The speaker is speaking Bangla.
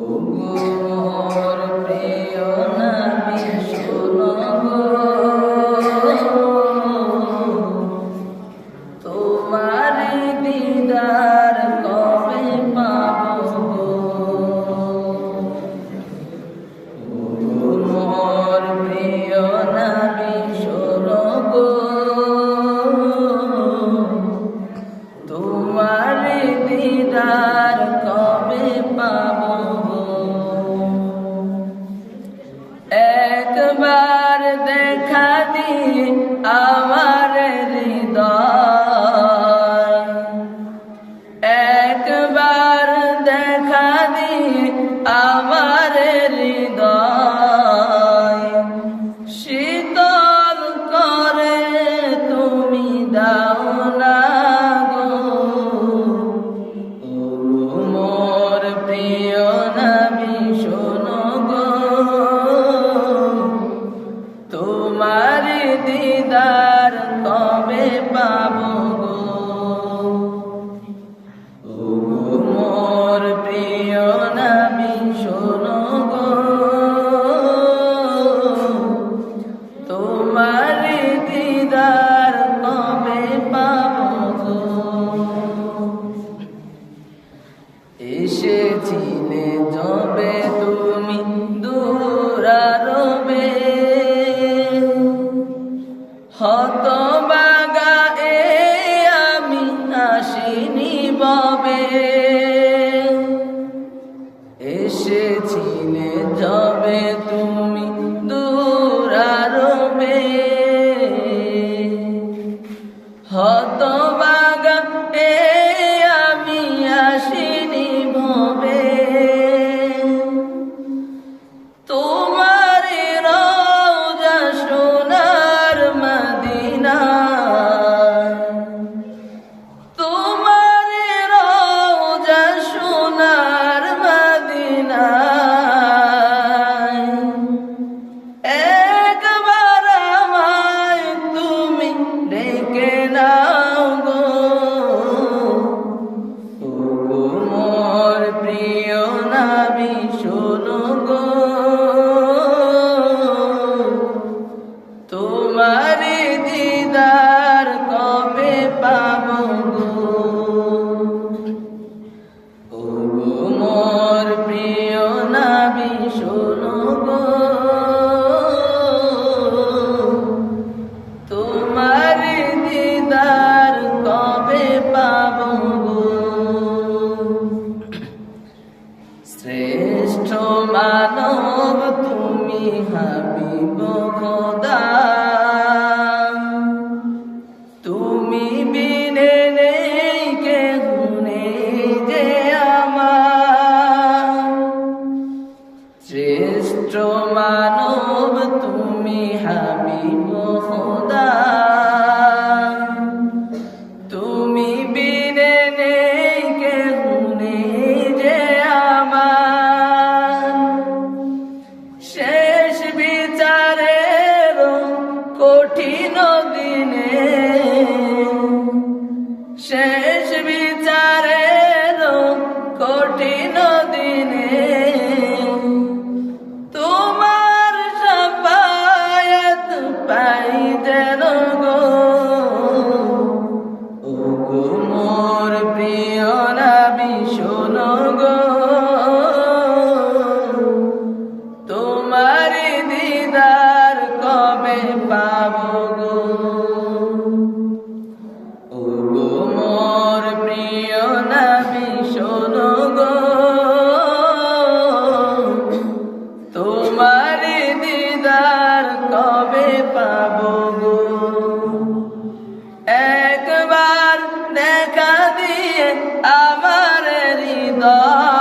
মোর প্রিয় নবী শোনো গো, তোমার দিদার কবে পাবো গো। মোর প্রিয় নবী শোনো গো, তোমার দিদার কবে পাবো গো। একবার দেখা দিয়ে আমার হৃদয়, একবার দেখা দিয়ে আমার হৃদয় শীতল করে তুমি দাও না গো। ও মোর প্রিয় নবী শোনো গো, তোমার দিদার কবে পাবো গো। ও মোর প্রিয় নবী শোনো গো, তোমার দিদার কবে পাবো গো। এসেছিলে যবে তুমি দূরারবে, হতবাগা এ আমি আসিনি ববে। এসেছিলে যবে তুমি দূরারবে, হতবাগা এ আমি আসিনি ভবে। তোমার রওজা সোনার মদিনা, তোমার রওজা সোনার মদিনা, একবার আমায় তুমি ডেকে নাও গো। ও গো মোর প্রিয় নবী শোনো গো, তোমার দিদার কবে পাবো গো। ও গো মোর প্রিয় নবী শোনো গো, তোমার দিদার কবে পাবো গো। শ্রেষ্ঠ মানব তুমি হাবিব খোদা, তুমি বিনে নেই কেউ নেই যে আমার। শ্রেষ্ঠ মানব তুমি হাবিব খোদা, তুমি বিনে নেই কেউ নেই যে আমার। শেষ বিচারের কঠিন দিনে, শেষ বিচারের কঠিন দিনে, তোমার শাফায়াত পাই যেন গো। ও গো মোর প্রিয় নবী শোনো গো, তোমার দিদার কবে পাবো গো। ও গো মোর প্রিয় নবী শোনো গো, তোমার দিদার কবে পাবো গো। একবার দেখা দিয়ে আমার হৃদয়